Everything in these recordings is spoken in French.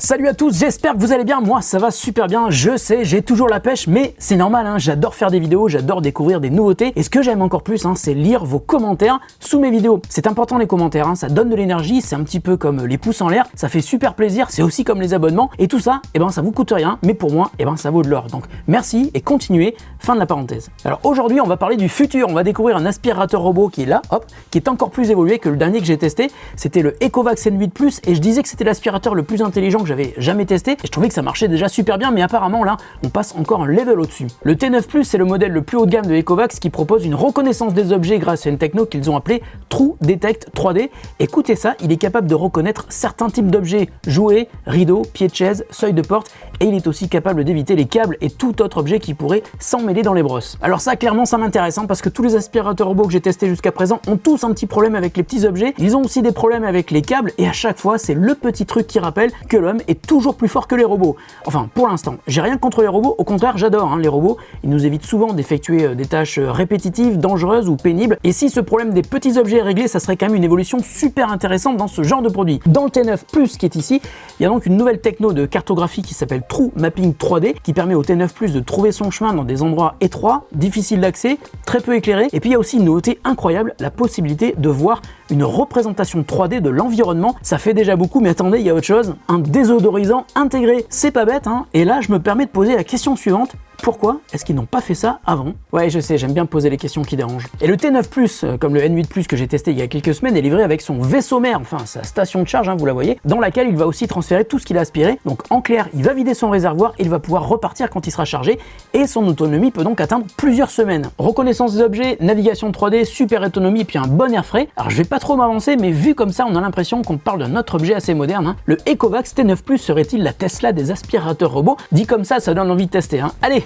Salut à tous, j'espère que vous allez bien, moi ça va super bien, je sais, j'ai toujours la pêche, mais c'est normal, hein, j'adore faire des vidéos, j'adore découvrir des nouveautés, et ce que j'aime encore plus, c'est lire vos commentaires sous mes vidéos. C'est important les commentaires, ça donne de l'énergie, c'est un petit peu comme les pouces en l'air, ça fait super plaisir, c'est aussi comme les abonnements, et tout ça, ça vous coûte rien, mais pour moi, ça vaut de l'or. Donc merci et continuez, fin de la parenthèse. Alors aujourd'hui, on va parler du futur, on va découvrir un aspirateur robot qui est là, hop, qui est encore plus évolué que le dernier que j'ai testé, c'était le Ecovacs N8 Plus, et je disais que c'était l'aspirateur le plus intelligent que j'avais jamais testé, et je trouvais que ça marchait déjà super bien, mais apparemment là, on passe encore un level au-dessus. Le T9 Plus, c'est le modèle le plus haut de gamme de Ecovacs qui propose une reconnaissance des objets grâce à une techno qu'ils ont appelée True Detect 3D. Écoutez ça, il est capable de reconnaître certains types d'objets, jouets, rideaux, pieds de chaise, seuil de porte, et il est aussi capable d'éviter les câbles et tout autre objet qui pourrait s'emmêler dans les brosses. Alors ça, clairement, ça m'intéresse, parce que tous les aspirateurs robots que j'ai testés jusqu'à présent ont tous un petit problème avec les petits objets, ils ont aussi des problèmes avec les câbles, et à chaque fois, c'est le petit truc qui rappelle que l'homme est toujours plus fort que les robots. Enfin, pour l'instant, j'ai rien contre les robots, au contraire, j'adore les robots, ils nous évitent souvent d'effectuer des tâches répétitives, dangereuses ou pénibles, et si ce problème des petits objets est réglé, ça serait quand même une évolution super intéressante dans ce genre de produit. Dans le T9 Plus qui est ici, il y a donc une nouvelle techno de cartographie qui s'appelle True Mapping 3D, qui permet au T9 Plus de trouver son chemin dans des endroits étroits, difficiles d'accès, très peu éclairés, et puis il y a aussi une nouveauté incroyable, la possibilité de voir une représentation 3D de l'environnement. Ça fait déjà beaucoup, mais attendez, il y a autre chose, un désodorisant intégré. C'est pas bête, et là je me permets de poser la question suivante. Pourquoi est-ce qu'ils n'ont pas fait ça avant? Ouais, je sais, j'aime bien poser les questions qui dérangent. Et le T9 Plus, comme le N8 Plus que j'ai testé il y a quelques semaines, est livré avec son vaisseau mère, enfin sa station de charge, vous la voyez, dans laquelle il va aussi transférer tout ce qu'il a aspiré. Donc en clair, il va vider son réservoir et il va pouvoir repartir quand il sera chargé, et son autonomie peut donc atteindre plusieurs semaines. Reconnaissance des objets, navigation 3D, super autonomie et puis un bon air frais. Alors je vais pas trop m'avancer, mais vu comme ça, on a l'impression qu'on parle d'un autre objet assez moderne. Le Ecovacs T9 Plus serait-il la Tesla des aspirateurs robots? Dit comme ça donne envie de tester. Allez,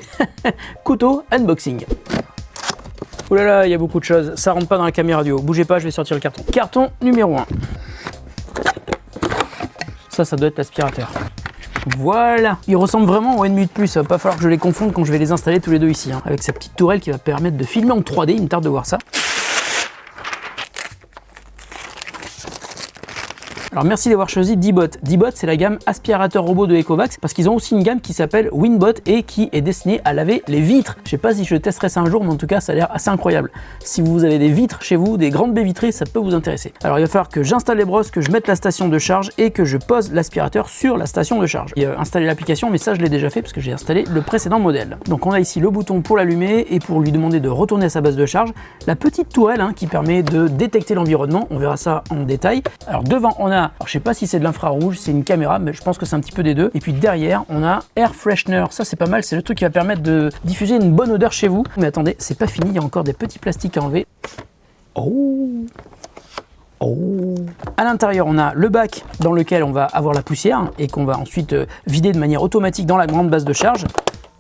couteau, unboxing. Ouh là là, il y a beaucoup de choses, ça rentre pas dans la caméra du haut. Bougez pas, je vais sortir le carton. Carton numéro 1. Ça doit être l'aspirateur. Voilà, il ressemble vraiment au N8 Plus, ça va pas falloir que je les confonde quand je vais les installer tous les deux ici, avec sa petite tourelle qui va permettre de filmer en 3D, il me tarde de voir ça. Alors merci d'avoir choisi D-Bot. D-Bot, c'est la gamme aspirateur robot de Ecovacs, parce qu'ils ont aussi une gamme qui s'appelle WinBot et qui est destinée à laver les vitres. Je sais pas si je testerai ça un jour, mais en tout cas ça a l'air assez incroyable. Si vous avez des vitres chez vous, des grandes baies vitrées, ça peut vous intéresser. Alors il va falloir que j'installe les brosses, que je mette la station de charge et que je pose l'aspirateur sur la station de charge. Et installer l'application, mais ça je l'ai déjà fait parce que j'ai installé le précédent modèle. Donc on a ici le bouton pour l'allumer et pour lui demander de retourner à sa base de charge. La petite tourelle qui permet de détecter l'environnement, on verra ça en détail. Alors devant on a, alors je sais pas si c'est de l'infrarouge, c'est une caméra, mais je pense que c'est un petit peu des deux. Et puis derrière, on a Air Freshener. Ça, c'est pas mal, c'est le truc qui va permettre de diffuser une bonne odeur chez vous. Mais attendez, c'est pas fini, il y a encore des petits plastiques à enlever. Oh! À l'intérieur, on a le bac dans lequel on va avoir la poussière et qu'on va ensuite vider de manière automatique dans la grande base de charge.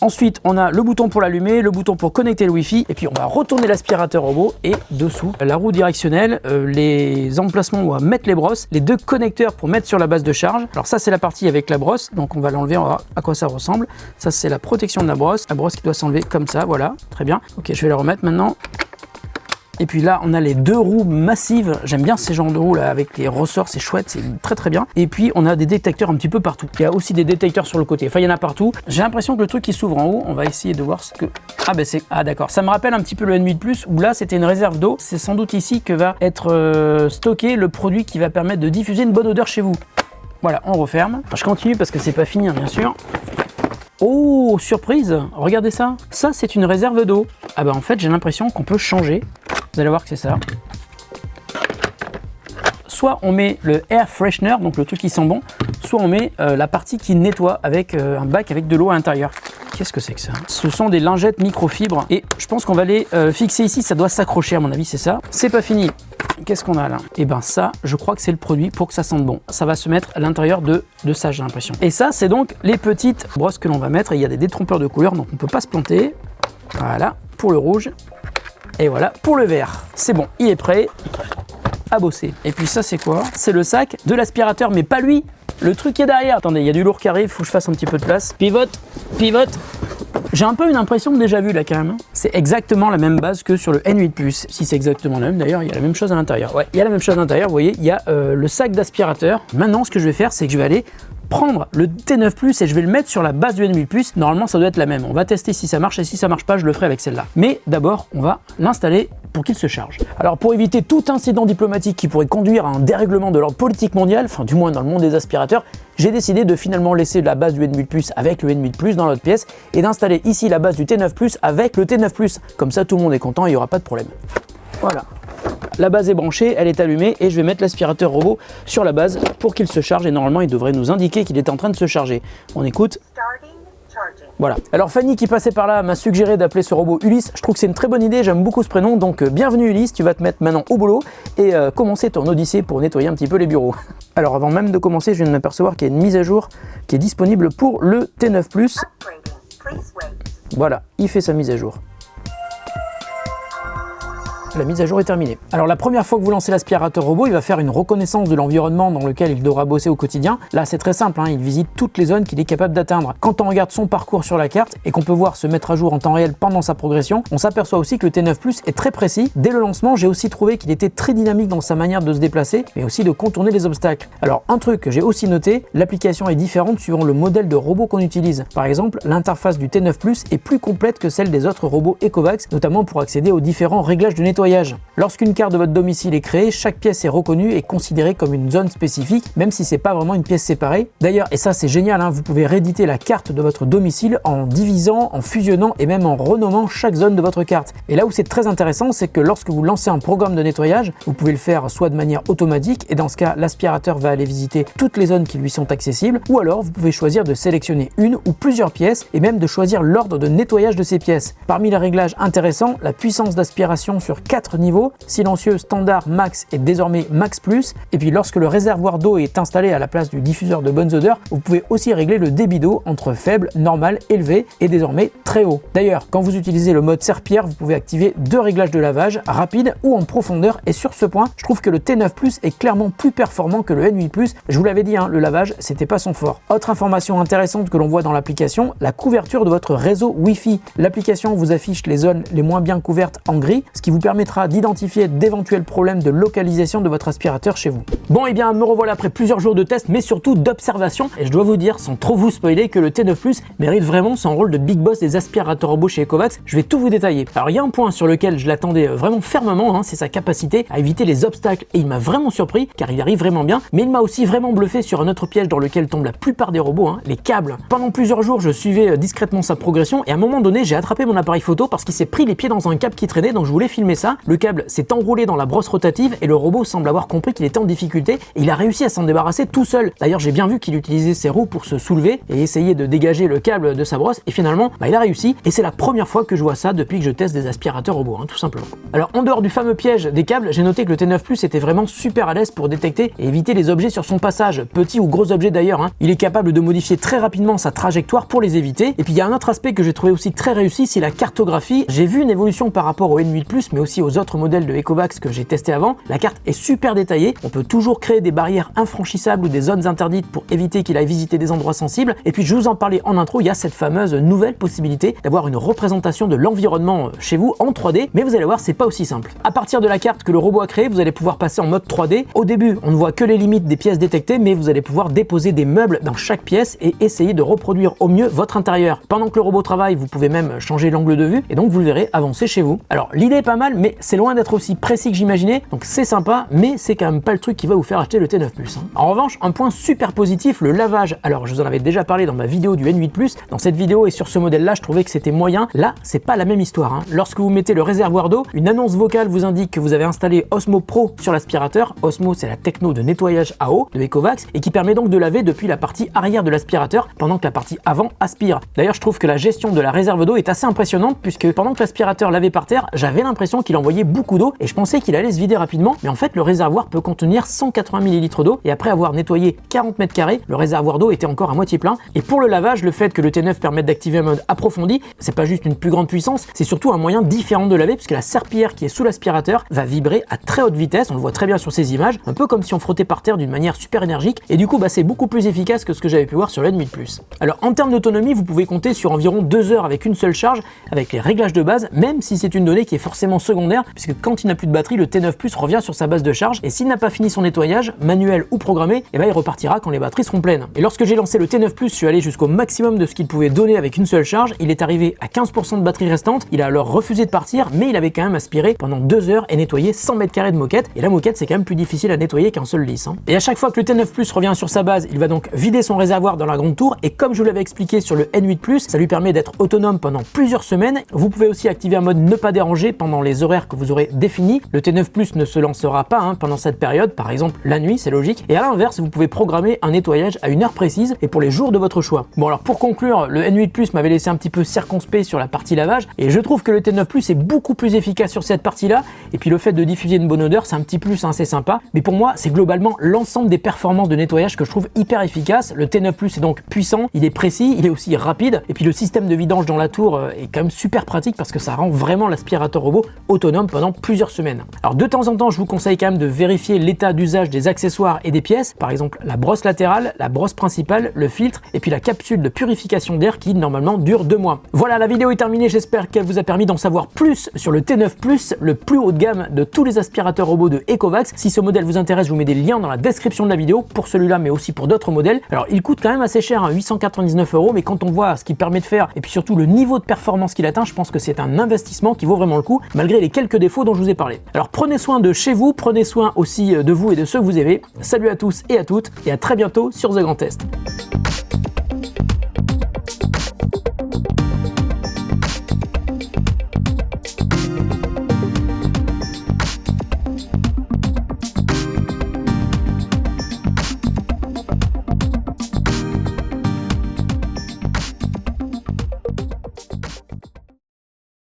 Ensuite, on a le bouton pour l'allumer, le bouton pour connecter le Wi-Fi, et puis on va retourner l'aspirateur robot, et dessous, la roue directionnelle, les emplacements où on va mettre les brosses, les deux connecteurs pour mettre sur la base de charge. Alors ça, c'est la partie avec la brosse, donc on va l'enlever, on va voir à quoi ça ressemble. Ça, c'est la protection de la brosse qui doit s'enlever comme ça, voilà, très bien. Ok, je vais la remettre maintenant. Et puis là, on a les deux roues massives. J'aime bien ces genres de roues là avec les ressorts, c'est chouette, c'est très très bien. Et puis on a des détecteurs un petit peu partout. Il y a aussi des détecteurs sur le côté. Enfin, il y en a partout. J'ai l'impression que le truc qui s'ouvre en haut, on va essayer de voir ce que. Ah d'accord. Ça me rappelle un petit peu le N8 Plus où là c'était une réserve d'eau. C'est sans doute ici que va être stocké le produit qui va permettre de diffuser une bonne odeur chez vous. Voilà, on referme. Alors, je continue parce que c'est pas fini, bien sûr. Oh, surprise! Regardez ça. Ça, c'est une réserve d'eau. Ah bah en fait, j'ai l'impression qu'on peut changer. Vous allez voir que c'est ça. Soit on met le Air Freshener, donc le truc qui sent bon, soit on met la partie qui nettoie avec un bac avec de l'eau à l'intérieur. Qu'est-ce que c'est que ça? Ce sont des lingettes microfibres et je pense qu'on va les fixer ici, ça doit s'accrocher à mon avis, c'est ça. C'est pas fini. Qu'est-ce qu'on a là? Et ben ça, je crois que c'est le produit pour que ça sente bon. Ça va se mettre à l'intérieur de ça, j'ai l'impression. Et ça, c'est donc les petites brosses que l'on va mettre. Et il y a des détrompeurs de couleurs, donc on peut pas se planter. Voilà, pour le rouge. Et voilà, pour le vert. C'est bon, il est prêt à bosser. Et puis ça, c'est quoi? C'est le sac de l'aspirateur, mais pas lui. Le truc qui est derrière. Attendez, il y a du lourd qui arrive, faut que je fasse un petit peu de place. Pivote, pivote. J'ai un peu une impression de déjà vu là quand même. C'est exactement la même base que sur le N8 Plus. Si c'est exactement la même, d'ailleurs, il y a la même chose à l'intérieur. Ouais, il y a la même chose à l'intérieur, vous voyez, il y a le sac d'aspirateur. Maintenant, ce que je vais faire, c'est que je vais aller prendre le T9 Plus et je vais le mettre sur la base du N8 Plus. Normalement, ça doit être la même. On va tester si ça marche et si ça marche pas, je le ferai avec celle-là. Mais d'abord, on va l'installer pour qu'il se charge. Alors pour éviter tout incident diplomatique qui pourrait conduire à un dérèglement de l'ordre politique mondial, enfin du moins dans le monde des aspirateurs, j'ai décidé de finalement laisser la base du N8 Plus avec le N8 Plus dans l'autre pièce et d'installer ici la base du T9 Plus avec le T9 Plus. Comme ça tout le monde est content et il n'y aura pas de problème. Voilà. La base est branchée, elle est allumée et je vais mettre l'aspirateur robot sur la base pour qu'il se charge et normalement il devrait nous indiquer qu'il est en train de se charger. On écoute. Voilà. Alors Fanny qui passait par là m'a suggéré d'appeler ce robot Ulysse. Je trouve que c'est une très bonne idée, j'aime beaucoup ce prénom. Donc bienvenue Ulysse, tu vas te mettre maintenant au boulot et commencer ton odyssée pour nettoyer un petit peu les bureaux. Alors avant même de commencer, je viens de m'apercevoir qu'il y a une mise à jour qui est disponible pour le T9 Plus. Voilà, il fait sa mise à jour. La mise à jour est terminée. Alors la première fois que vous lancez l'aspirateur robot, il va faire une reconnaissance de l'environnement dans lequel il devra bosser au quotidien. Là c'est très simple, il visite toutes les zones qu'il est capable d'atteindre. Quand on regarde son parcours sur la carte et qu'on peut voir se mettre à jour en temps réel pendant sa progression, on s'aperçoit aussi que le T9 Plus est très précis. Dès le lancement, j'ai aussi trouvé qu'il était très dynamique dans sa manière de se déplacer, mais aussi de contourner les obstacles. Alors un truc que j'ai aussi noté, l'application est différente suivant le modèle de robot qu'on utilise. Par exemple, l'interface du T9 Plus est plus complète que celle des autres robots Ecovacs, notamment pour accéder aux différents réglages de nettoyage. Lorsqu'une carte de votre domicile est créée, chaque pièce est reconnue et considérée comme une zone spécifique, même si c'est pas vraiment une pièce séparée. D'ailleurs, et ça c'est génial, vous pouvez rééditer la carte de votre domicile en divisant, en fusionnant et même en renommant chaque zone de votre carte. Et là où c'est très intéressant, c'est que lorsque vous lancez un programme de nettoyage, vous pouvez le faire soit de manière automatique, et dans ce cas, l'aspirateur va aller visiter toutes les zones qui lui sont accessibles, ou alors vous pouvez choisir de sélectionner une ou plusieurs pièces et même de choisir l'ordre de nettoyage de ces pièces. Parmi les réglages intéressants, la puissance d'aspiration sur 4 niveaux, silencieux, standard, max et désormais max plus. Et puis lorsque le réservoir d'eau est installé à la place du diffuseur de bonnes odeurs, vous pouvez aussi régler le débit d'eau entre faible, normal, élevé et désormais très haut. D'ailleurs, quand vous utilisez le mode serpillère, vous pouvez activer 2 réglages de lavage, rapide ou en profondeur. Et sur ce point, je trouve que le T9 Plus est clairement plus performant que le N8 Plus. Je vous l'avais dit, le lavage, c'était pas son fort. Autre information intéressante que l'on voit dans l'application, la couverture de votre réseau Wi-Fi. L'application vous affiche les zones les moins bien couvertes en gris, ce qui vous permettra d'identifier d'éventuels problèmes de localisation de votre aspirateur chez vous. Bon, et bien me revoilà après plusieurs jours de tests, mais surtout d'observation, et je dois vous dire, sans trop vous spoiler, que le T9 Plus mérite vraiment son rôle de big boss des aspirateurs robots chez Ecovacs. Je vais tout vous détailler. Alors il y a un point sur lequel je l'attendais vraiment fermement, c'est sa capacité à éviter les obstacles, et il m'a vraiment surpris, car il arrive vraiment bien, mais il m'a aussi vraiment bluffé sur un autre piège dans lequel tombent la plupart des robots, les câbles. Pendant plusieurs jours, je suivais discrètement sa progression, et à un moment donné, j'ai attrapé mon appareil photo parce qu'il s'est pris les pieds dans un câble qui traînait, donc je voulais filmer ça. Le câble s'est enroulé dans la brosse rotative et le robot semble avoir compris qu'il était en difficulté et il a réussi à s'en débarrasser tout seul. D'ailleurs, j'ai bien vu qu'il utilisait ses roues pour se soulever et essayer de dégager le câble de sa brosse, et finalement il a réussi, et c'est la première fois que je vois ça depuis que je teste des aspirateurs robots, tout simplement. Alors en dehors du fameux piège des câbles, j'ai noté que le T9 Plus était vraiment super à l'aise pour détecter et éviter les objets sur son passage, petits ou gros objets d'ailleurs. Il est capable de modifier très rapidement sa trajectoire pour les éviter. Et puis il y a un autre aspect que j'ai trouvé aussi très réussi, c'est la cartographie. J'ai vu une évolution par rapport au N8 Plus, mais aussi aux autres modèles de Ecovacs que j'ai testé avant. La carte est super détaillée, on peut toujours créer des barrières infranchissables ou des zones interdites pour éviter qu'il aille visiter des endroits sensibles. Et puis je vous en parlais en intro, il y a cette fameuse nouvelle possibilité d'avoir une représentation de l'environnement chez vous en 3D, mais vous allez voir, c'est pas aussi simple. À partir de la carte que le robot a créée, vous allez pouvoir passer en mode 3D. Au début, on ne voit que les limites des pièces détectées, mais vous allez pouvoir déposer des meubles dans chaque pièce et essayer de reproduire au mieux votre intérieur. Pendant que le robot travaille, vous pouvez même changer l'angle de vue et donc vous le verrez avancer chez vous. Alors l'idée est pas mal, mais c'est loin d'être aussi précis que j'imaginais, donc c'est sympa, mais c'est quand même pas le truc qui va vous faire acheter le T9 Plus. En revanche, un point super positif, le lavage. Alors je vous en avais déjà parlé dans ma vidéo du N8 Plus. Dans cette vidéo et sur ce modèle-là, je trouvais que c'était moyen. Là, c'est pas la même histoire. Lorsque vous mettez le réservoir d'eau, une annonce vocale vous indique que vous avez installé Osmo Pro sur l'aspirateur. Osmo, c'est la techno de nettoyage à eau de Ecovacs et qui permet donc de laver depuis la partie arrière de l'aspirateur pendant que la partie avant aspire. D'ailleurs, je trouve que la gestion de la réserve d'eau est assez impressionnante puisque pendant que l'aspirateur lavait par terre, j'avais l'impression qu'il envoyait beaucoup d'eau et je pensais qu'il allait se vider rapidement, mais en fait le réservoir peut contenir 180 ml d'eau et après avoir nettoyé 40 mètres carrés, le réservoir d'eau était encore à moitié plein. Et pour le lavage, le fait que le T9 permette d'activer un mode approfondi, c'est pas juste une plus grande puissance, c'est surtout un moyen différent de laver puisque la serpillière qui est sous l'aspirateur va vibrer à très haute vitesse, on le voit très bien sur ces images, un peu comme si on frottait par terre d'une manière super énergique et du coup c'est beaucoup plus efficace que ce que j'avais pu voir sur le N8 Plus. Alors en termes d'autonomie, vous pouvez compter sur environ 2 heures avec une seule charge avec les réglages de base, même si c'est une donnée qui est forcément secondaire secondaire, puisque quand il n'a plus de batterie, le T9 Plus revient sur sa base de charge, et s'il n'a pas fini son nettoyage, manuel ou programmé, et ben il repartira quand les batteries seront pleines. Et lorsque j'ai lancé le T9 Plus, je suis allé jusqu'au maximum de ce qu'il pouvait donner avec une seule charge, il est arrivé à 15% de batterie restante, il a alors refusé de partir, mais il avait quand même aspiré pendant 2 heures et nettoyé 100 mètres carrés de moquette, et la moquette c'est quand même plus difficile à nettoyer qu'un seul lisse. Et à chaque fois que le T9 Plus revient sur sa base, il va donc vider son réservoir dans la grande tour, et comme je vous l'avais expliqué sur le N8 Plus, ça lui permet d'être autonome pendant plusieurs semaines. Vous pouvez aussi activer un mode ne pas déranger pendant les horaires que vous aurez définis. Le T9 Plus ne se lancera pas pendant cette période, par exemple la nuit, c'est logique. Et à l'inverse, vous pouvez programmer un nettoyage à une heure précise et pour les jours de votre choix. Bon alors pour conclure, le N8 Plus m'avait laissé un petit peu circonspect sur la partie lavage, et je trouve que le T9 Plus est beaucoup plus efficace sur cette partie-là. Et puis le fait de diffuser une bonne odeur, c'est un petit plus, c'est sympa. Mais pour moi, c'est globalement l'ensemble des performances de nettoyage que je trouve hyper efficace. Le T9 Plus est donc puissant, il est précis, il est aussi rapide, et puis le système de vidange dans la tour est quand même super pratique parce que ça rend vraiment l'aspirateur robot autonome pendant plusieurs semaines. Alors de temps en temps, je vous conseille quand même de vérifier l'état d'usage des accessoires et des pièces, par exemple la brosse latérale, la brosse principale, le filtre, et puis la capsule de purification d'air qui normalement dure 2 mois. Voilà, la vidéo est terminée, j'espère qu'elle vous a permis d'en savoir plus sur le T9 Plus, le plus haut de gamme de tous les aspirateurs robots de Ecovacs. Si ce modèle vous intéresse, je vous mets des liens dans la description de la vidéo pour celui-là, mais aussi pour d'autres modèles. Alors il coûte quand même assez cher, 899 €, mais quand on voit ce qu'il permet de faire et puis surtout le niveau de performance qu'il atteint, je pense que c'est un investissement qui vaut vraiment le coup, malgré les quelques défauts dont je vous ai parlé. Alors prenez soin de chez vous, prenez soin aussi de vous et de ceux que vous aimez. Salut à tous et à toutes, et à très bientôt sur The Grand Test.